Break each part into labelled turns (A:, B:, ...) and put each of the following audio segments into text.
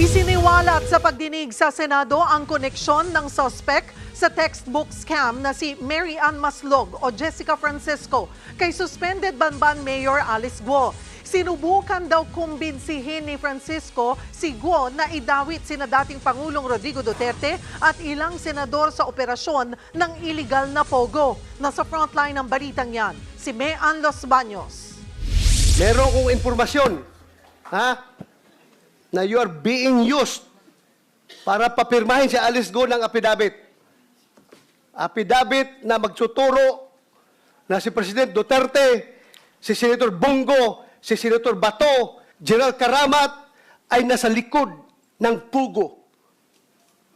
A: Isiniwalat sa pagdinig sa Senado ang koneksyon ng suspect sa textbook scam na si Mary Ann Maslog o Jessica Francisco kay suspended Banban Mayor Alice Guo. Sinubukan daw kumbinsihin ni Francisco si Guo na idawit sina dating Pangulong Rodrigo Duterte at ilang senador sa operasyon ng iligal na pogo. Nasa frontline ng balitang yan, si Mean Los Baños.
B: Meron kong impormasyon, na you are being used para papirmahin si Alice Guo ng affidavit. Affidavit na magtuturo na si President Duterte, si Senator Bongo, si Senator Bato, General Karamat ay nasa likod ng pugo.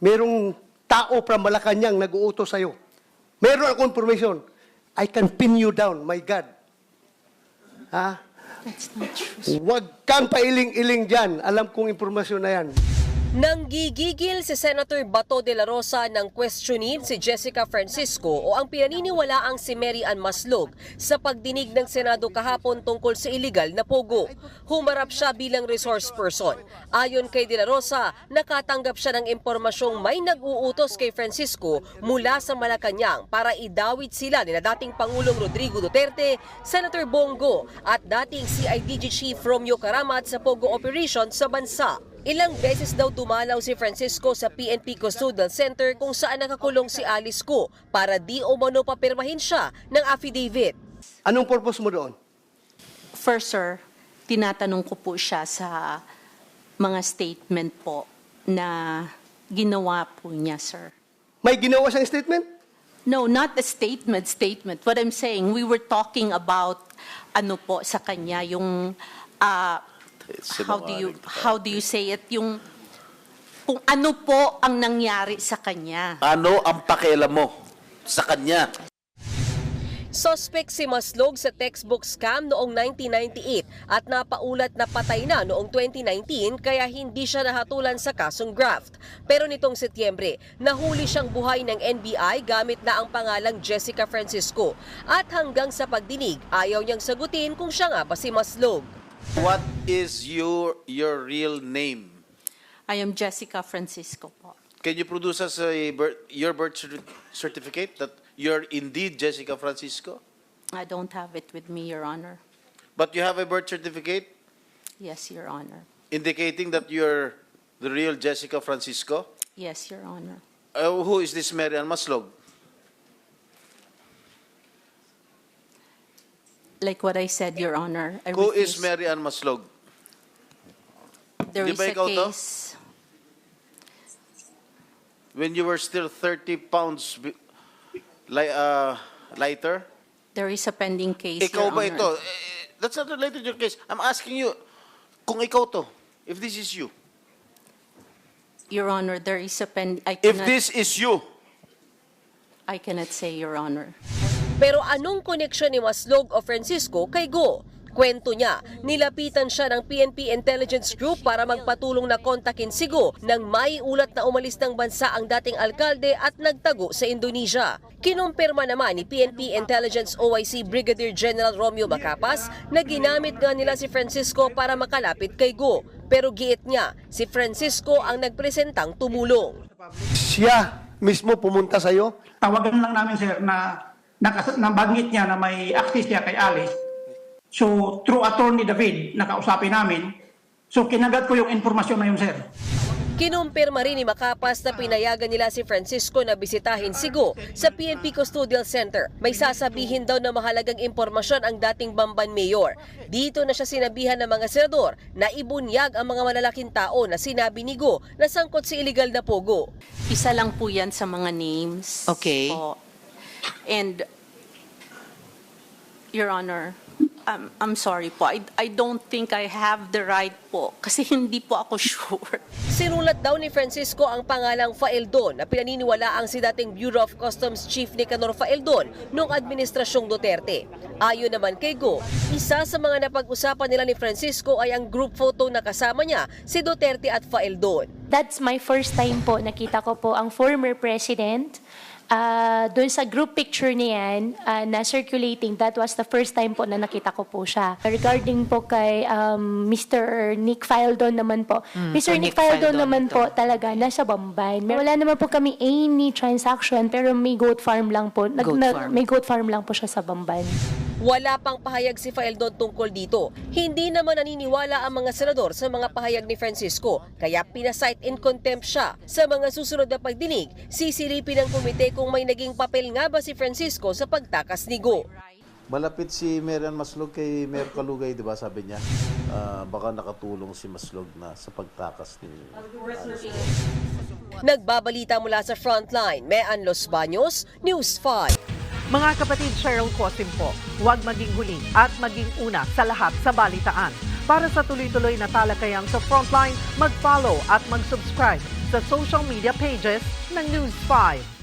B: Merong tao from Malacanang nag-uutos sa'yo. Meron akong information. I can pin you down, my God.
C: That's not true.
B: Huwag kang pailing-iling dyan. Alam kong impormasyon na yan.
D: Nanggigigil si Senator Bato de la Rosa nang questionin si Jessica Francisco o ang pinaniniwalaang si Mary Ann Maslog sa pagdinig ng Senado kahapon tungkol sa iligal na pogo. Humarap siya bilang resource person. Ayon kay de la Rosa, nakatanggap siya ng impormasyong may nag-uutos kay Francisco mula sa Malacanang para idawit sila nila dating Pangulong Rodrigo Duterte, Senator Bongo at dating CIDG Chief Romeo Karamat sa pogo operation sa bansa. Ilang beses daw dumalaw si Francisco sa PNP Custodial Center kung saan nakakulong si Alice Guo para di umano papirmahin siya ng affidavit.
B: Anong purpose mo doon?
C: First, sir, tinatanong ko po siya sa mga statement po na ginawa po niya, sir.
B: May ginawa siyang statement?
C: No, not the statement. What I'm saying, we were talking about ano po sa kanya, yung how do you say it, yung kung ano po ang nangyari sa kanya.
E: Ano ang pakialam mo sa kanya?
D: Suspect si Maslog sa textbook scam noong 1998 at napaulat na patay na noong 2019 kaya hindi siya nahatulan sa kasong graft. Pero nitong Setyembre, nahuli siyang buhay ng NBI gamit na ang pangalang Jessica Francisco. At hanggang sa pagdinig, ayaw niyang sagutin kung siya nga ba si Maslog.
E: What is your real name?
C: I am Jessica Francisco po.
E: Can you produce us your birth certificate that you're indeed Jessica Francisco?
C: I don't have it with me, Your Honor.
E: But you have a birth certificate
C: Yes, Your Honor.
E: indicating that you're the real Jessica Francisco?
C: Yes, Your Honor.
E: Who is this Mary Ann Maslog?
C: Like what I said, Your Honor, I
E: Who is
C: refuse.
E: Mary Ann Maslog?
C: There
E: Di
C: is
E: ba
C: a
E: ikaw to?
C: case.
E: When you were still 30 pounds lighter?
C: There is a pending case,
E: Ikaw
C: Your
E: ba
C: Honor.
E: ito? That's not related to your case. I'm asking you, kung ikaw to, if this is you.
C: Your Honor, there is a pending.
E: If this is you,
C: I cannot say, Your Honor.
D: Pero anong koneksyon ni Maslog o Francisco kay Guo? Kwento niya, nilapitan siya ng PNP Intelligence Group para magpatulong na kontakin si Guo nang maiulat na umalis ng bansa ang dating alkalde at nagtago sa Indonesia. Kinumpirma naman ni PNP Intelligence OIC Brigadier General Romeo Macapas na ginamit nga nila si Francisco para makalapit kay Guo. Pero giit niya, si Francisco ang nagpresentang tumulong.
B: Siya mismo pumunta sa'yo?
F: Tawagan lang namin sir na nabanggit niya na may access siya kay Alice. So through Attorney David, nakausapin namin. So kinagat ko yung informasyon na yun sir.
D: Kinumpirma rin ni Macapas na pinayagan nila si Francisco na bisitahin si Guo sa PNP Custodial Center. May sasabihin daw na mahalagang impormasyon ang dating Bamban Mayor. Dito na siya sinabihan ng mga senador na ibunyag ang mga malalaking tao na sinabi ni Guo na sangkot si iligal na pogo.
C: Isa lang po yan sa mga names.
D: Okay.
C: Po. And, Your Honor, I'm sorry po. I don't think I have the right po kasi hindi po ako sure.
D: Sinulat daw ni Francisco ang pangalang Faeldon na pinaniniwala ang si dating Bureau of Customs Chief Nicanor Faeldon noong administrasyong Duterte. Ayon naman kay Guo, isa sa mga napag-usapan nila ni Francisco ay ang group photo na kasama niya si Duterte at Faeldon.
G: That's my first time po nakita ko po ang former president Doon sa group picture niyan na circulating, that was the first time po na nakita ko po siya. Regarding po kay Mr. Nick Faldon naman po. Mr. Nick Faldon naman po talaga nasa Bamban. Wala naman po kami any transaction pero may goat farm lang po. May goat farm lang po siya sa Bamban.
D: Wala pang pahayag si Faldon tungkol dito. Hindi naman naniniwala ang mga senador sa mga pahayag ni Francisco, kaya pinasight in contempt siya. Sa mga susunod na pagdinig, sisilipin ng komite kung may naging papel nga ba si Francisco sa pagtakas ni Go.
E: Malapit si Mayor Maslog kay Mayor Kalugay, di ba sabi niya? Baka nakatulong si Maslog na sa pagtakas ni
D: Nagbabalita mula sa Frontline, Mean Los Baños, News 5.
A: Mga kapatid, Cheryl Cosim po, huwag maging huli at maging una sa lahat sa balitaan. Para sa tuloy-tuloy na talakayan sa Frontline, mag-follow at mag-subscribe sa social media pages ng News 5.